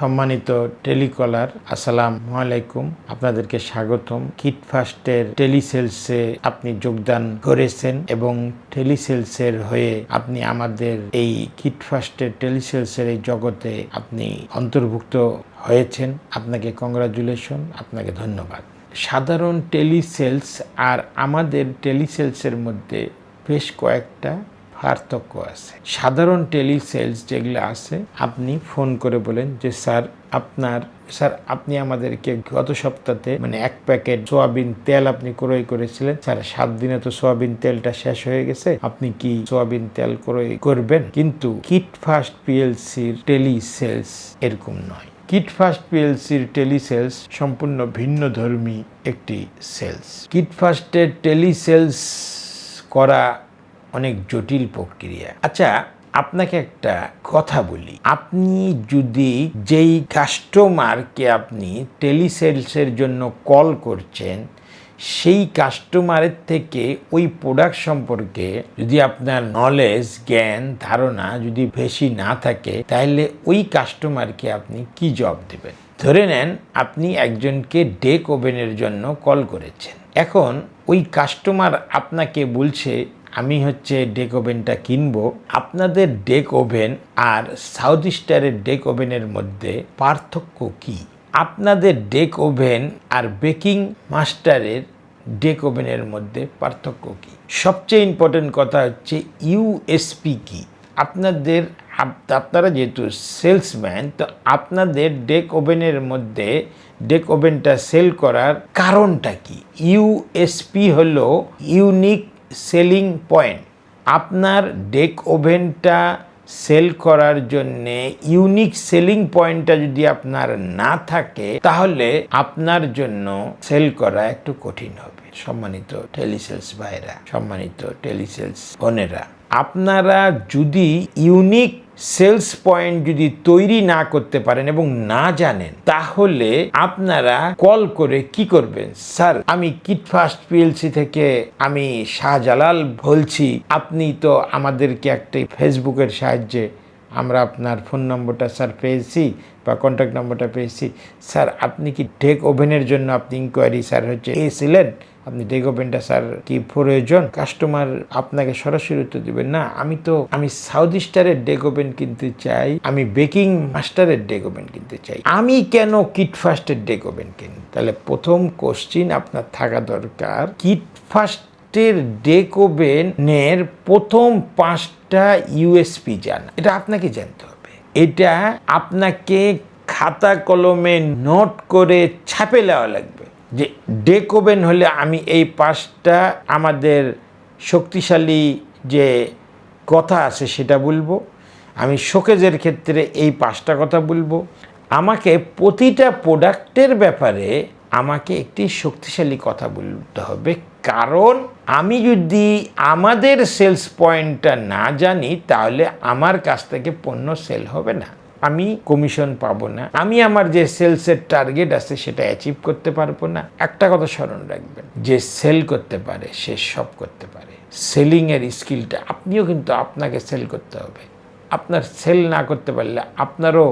সম্মানিত টেলিকলার, আসসালামু আলাইকুম। আপনাদেরকে স্বাগতম। কিটফাস্টের টেলিসেলসে আপনি যোগদান করেছেন এবং টেলিসেলসের হয়ে আপনি আমাদের এই কিটফাস্টের টেলিসেলসের এই জগতে আপনি অন্তর্ভুক্ত হয়েছেন। আপনাকে কংগ্রাচুলেশন, আপনাকে ধন্যবাদ। সাধারণ টেলিসেলস আর আমাদের টেলিসেলসের মধ্যে বেশ কয়েকটা পার্থক্য আছে। সাধারণ টেলিসেলস যেগুলো আছে, আপনি ফোন করে বলেন যে স্যার আপনি আমাদেরকে গত সপ্তাহে এক প্যাকেট সোয়াবিন তেল আপনি ক্রয় করেছিলেন, স্যার 7 দিনে তো সোয়াবিন তেলটা শেষ হয়ে গেছে, আপনি কি সোয়াবিন তেল ক্রয় করবেন? কিন্তু কিটফাস্ট পিএলসির টেলিসেলস এরকম নয়। কিটফাস্ট পিএলসির টেলিসেলস সম্পূর্ণ ভিন্ন ধর্মী একটি সেলস। কিটফাস্টের টেলিসেলস করা অনেক জটিল প্রক্রিয়া। আচ্ছা, আপনাকে একটা কথা বলি, আপনি যদি যেই কাস্টমারকে আপনি টেলিসেলসের জন্য কল করছেন, সেই কাস্টমারের থেকে ওই প্রোডাক্ট সম্পর্কে যদি আপনার নলেজ, জ্ঞান, ধারণা যদি বেশি না থাকে, তাহলে ওই কাস্টমারকে আপনি কি জবাব দেবেন? ধরে নেন আপনি একজনকে ডেক ওভেনের জন্য কল করেছেন। এখন ওই কাস্টমার আপনাকে বলছে আমি ডেক ওভেনটা কিনবো। আপনাদের ডেক ওভেন আর সাউথ স্টারের ডেক ওভেনের মধ্যে পার্থক্য কি? আপনাদের ডেক ওভেন আর বেকিং মাস্টারের ডেক ওভেনের মধ্যে পার্থক্য কি? সবচেয়ে ইম্পর্টেন্ট কথা হচ্ছে ইউএসপি কি? আপনারা যেহেতু সেলসম্যান, তো আপনাদের ডেক ওভেনের মধ্যে ডেক ওভেনটা সেল করার কারণটা কি? ইউএসপি হলো ইউনিক সেলিং পয়েন্ট। আপনার ডেক ওভেনটা সেল করার জন্যে ইউনিক সেলিং পয়েন্টটা যদি আপনার না থাকে, তাহলে আপনার জন্য সেল করা একটু কঠিন হবে। সম্মানিত টেলিসেলস ভাইরা, সম্মানিত টেলিসেলস বোনেরা, আপনারা যদি ইউনিক সেলস পয়েন্ট যদি তৈরি না করতে পারেন এবং না জানেন, তাহলে আপনারা কল করে কি করবেন? স্যার, আমি কিটফাস্ট পিএলসি থেকে আমি শাহজালাল বলছি, আপনি তো আমাদেরকে একটা ফেসবুকের সাহায্যে আমরা আপনার ফোন নম্বরটা স্যার পেয়েছি বা কন্ট্যাক্ট নম্বরটা পেয়েছি। স্যার, আপনি কি ডেক ওভেনের জন্য আপনি ইনকোয়ারি এসেছিলেন? আপনি ডেক ওভেনটা স্যার কি প্রয়োজন? কাস্টমার আপনাকে সরাসরি উত্তর দিবেন না, আমি সাউথ স্টারের ডেক ওভেন কিনতে চাই, আমি বেকিং মাস্টারের ডেক ওভেন কিনতে চাই, আমি কেন কিটফাস্টের ডেক ওভেন কিনি? তাহলে প্রথম কোশ্চিন আপনার থাকা দরকার, কিটফাস্টের ডেক ওভেনের প্রথম 5টা ইউএসপি জানা। এটা আপনাকে জানতে হবে। এটা আপনাকে খাতা কলমে নোট করে ছাপে নেওয়া লাগবে যে ডেক ওভেন হলে আমি এই 5টা আমাদের শক্তিশালী যে কথা আছে সেটা বলবো, আমি শোকেজের ক্ষেত্রে এই 5টা কথা বলবো। আমাকে প্রতিটা প্রোডাক্টের ব্যাপারে আমাকে একটি শক্তিশালী কথা বলতে হবে, কারণ আমি যদি আমাদের সেলস পয়েন্টটা না জানি, তাহলে আমার কাছ থেকে পণ্য সেল হবে না, আমি কমিশন পাবো না, আমি আমার যে সেলসের টার্গেট আছে সেটা অ্যাচিভ করতে পারবো না। একটা কথা স্মরণ রাখবেন, যে সেল করতে পারে সে সব করতে পারে। সেলিংয়ের স্কিলটা আপনিও, কিন্তু আপনাকে সেল করতে হবে। আপনার সেল না করতে পারলে আপনারও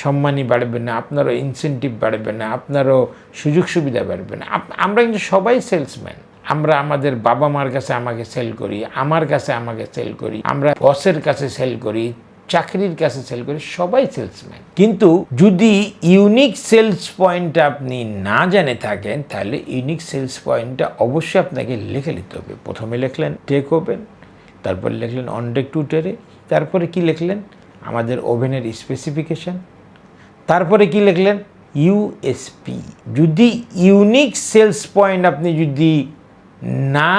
সম্মানই বাড়বে না, আপনারও ইনসেন্টিভ বাড়বে না, আপনারও সুযোগ সুবিধা বাড়বে না। আমরা কিন্তু সবাই সেলসম্যান। আমরা আমাদের বাবা মার কাছে আমাকে সেল করি, আমার কাছে আমাকে সেল করি, আমরা বসের কাছে সেল করি, চাকরির কাছে সেল করি, সবাই সেলসম্যান। কিন্তু যদি ইউনিক সেলস পয়েন্টটা আপনি না জেনে থাকেন, তাহলে ইউনিক সেলস পয়েন্টটা অবশ্যই আপনাকে লিখে নিতে হবে। প্রথমে লিখলেন ডেক ওভেন, তারপর লিখলেন অন ডেক টু ট্রে, তারপরে কি লিখলেন আমাদের ওভেনের স্পেসিফিকেশন, তারপরে কি লিখলেন ইউএসপি। যদি ইউনিক সেলস পয়েন্ট আপনি যদি না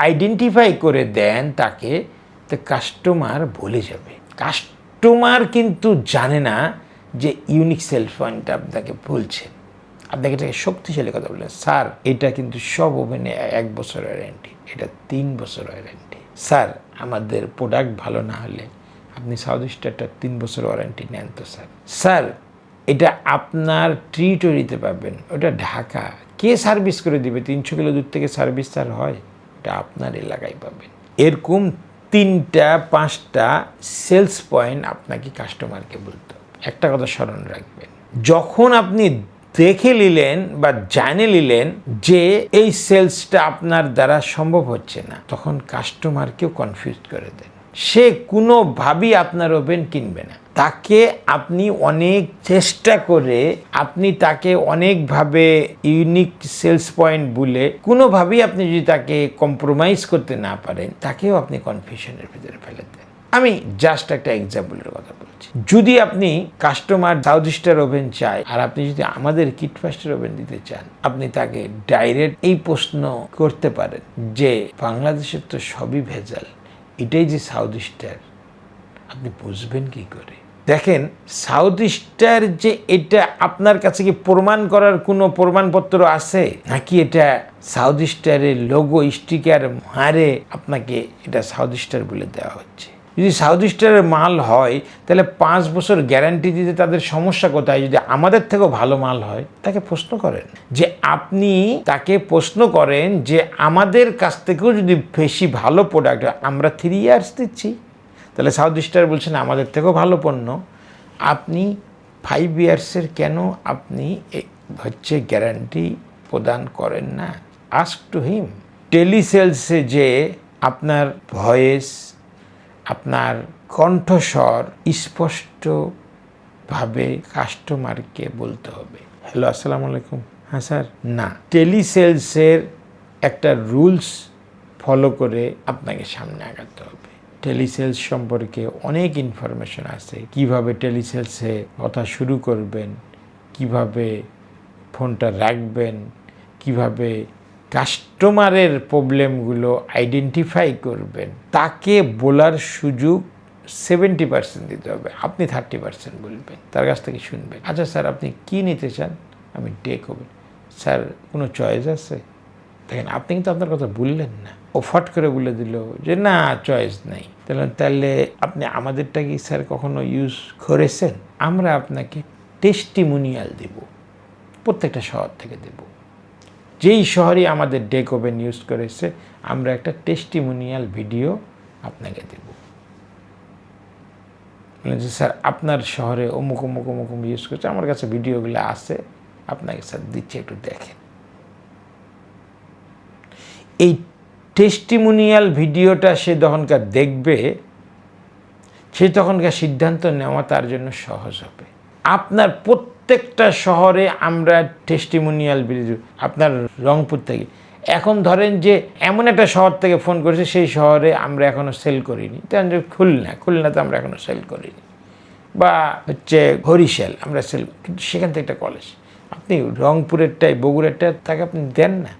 আইডেন্টিফাই করে দেন তাকে, তো কাস্টমার ভুলে যাবে। কাস্টমার কিন্তু জানে না যে ইউনিক সেলস পয়েন্টটা আপনাকে বলছে। আপনাকে এটাকে শক্তিশালী কথা বললেন, স্যার এটা কিন্তু সব ওভেনে 1 বছর ওয়ারেন্টি, এটা 3 বছর ওয়ারেন্টি। স্যার, আমাদের প্রোডাক্ট ভালো না হলে আপনি সাউথ স্টারটা 3 বছর ওয়ারেন্টি নেন তো স্যার। স্যার, এটা আপনার ট্রিটরিতে পাবেন, ওটা ঢাকা, কে সার্ভিস করে দিবে? 300 কিলো দূর থেকে সার্ভিস স্যার হয়, এটা আপনার এলাকায় পাবেন। এরকম 3টা 5টা সেলস পয়েন্ট আপনাকে কাস্টমারকে বলতে হবে। একটা কথা স্মরণ রাখবেন, যখন আপনি দেখে নিলেন বা জানে নিলেন যে এই সেলসটা আপনার দ্বারা সম্ভব হচ্ছে না, তখন কাস্টমারকেও কনফিউজ করে দেন। সে কোনোভাবেই আপনার ওভেন কিনবে না। তাকে আপনি অনেক চেষ্টা করে আপনি তাকে অনেকভাবে ইউনিক সেলস পয়েন্ট বলে কোনোভাবেই আপনি যদি তাকে কম্প্রোমাইজ করতে না পারেন, তাকেও আপনি কনফিউশনের ভিতরে ফেলে দেন। আমি জাস্ট একটা এক্সাম্পলের কথা বলছি। যদি আপনি কাস্টমার সাউথ স্টার ওভেন চায় আর আপনি যদি আমাদের কিটফাস্টের ওভেন দিতে চান, আপনি তাকে ডাইরেক্ট এই প্রশ্ন করতে পারেন যে বাংলাদেশের তো সবই ভেজাল, এটাই যে সাউথ স্টার, আপনি বুঝবেন কি করে? দেখেন, সাউথ স্টার যে এটা আপনার কাছে কি প্রমাণ করার কোনো প্রমাণপত্র আছে, নাকি এটা সাউথ স্টারের লোগো স্টিকার মারে আপনাকে এটা সাউথ স্টার বলে দেওয়া হচ্ছে? যদি সাউথ স্টারের মাল হয় তাহলে 5 বছর গ্যারান্টি দিতে তাদের সমস্যা কোথায়? যদি আমাদের থেকেও ভালো মাল হয়, তাকে প্রশ্ন করেন যে আপনি তাকে প্রশ্ন করেন যে আমাদের কাছ থেকেও যদি বেশি ভালো প্রোডাক্ট হয়, আমরা 3 ইয়ার্স দিচ্ছি, তাহলে সাউথ স্টার বলছেন আমাদের থেকেও ভালো পণ্য, আপনি 5 ইয়ার্সের কেন আপনি হচ্ছে গ্যারান্টি প্রদান করেন না? Ask to him. টেলিসেলসে যে আপনার ভয়েস, আপনার কণ্ঠস্বর স্পষ্টভাবে কাস্টমারকে বলতে হবে, হ্যালো আসসালামু আলাইকুম, হ্যাঁ স্যার, না। টেলিসেলসের একটা রুলস ফলো করে আপনাকে সামনে আগাতে হবে। টেলিসেলস সম্পর্কে অনেক ইনফরমেশন আছে, কিভাবে টেলিসেলসে কথা শুরু করবেন, কিভাবে ফোনটা রাখবেন, কিভাবে কাস্টমারের প্রবলেমগুলো আইডেন্টিফাই করবেন, তাকে বলার সুযোগ 70% দিতে হবে। আপনি 30% বলবেন, তার কাছ থেকে শুনবেন। আচ্ছা স্যার, আপনি কি নিতে চান? আমি ডেক ওভেন। স্যার, কোনো চয়েস আছে? দেখেন, আপনি কিন্তু আপনার কথা বললেন না, ও ফট করে বলে দিল যে না, চয়েস নেই। তাহলে আপনি আমাদেরটা কি স্যার কখনো ইউজ করেছেন? আমরা আপনাকে টেস্টিমোনিয়াল দেব, প্রত্যেকটা শহর থেকে দেব। যেই শহরে আমাদের ডেক ওভেন ইউজ করেছে, আমরা একটা টেস্টিমোনিয়াল ভিডিও আপনাকে দেব। যে স্যার আপনার শহরে অমুক অমুক অমুক ইউজ করছে, আমার কাছে ভিডিওগুলো আছে, আপনাকে স্যার দিচ্ছি, একটু দেখেন। এই টেস্টিমোনিয়াল ভিডিওটা সে তখনকার দেখবে, সে তখনকার সিদ্ধান্ত নেওয়া তার জন্য সহজ হবে। আপনার প্রত্যেকটা শহরে আমরা টেস্টিমোনিয়াল ভিডিও, আপনার রংপুর থেকে, এখন ধরেন যে এমন একটা শহর থেকে ফোন করেছে, সেই শহরে আমরা এখনও সেল করিনি, তেমন যে খুলনাতে আমরা এখনও সেল করিনি, বা হচ্ছে হরিশাল আমরা সেল, কিন্তু সেখান থেকে একটা কলেজ, আপনি রংপুরেরটাই বগুড়ারটা তাকে আপনি দেন না।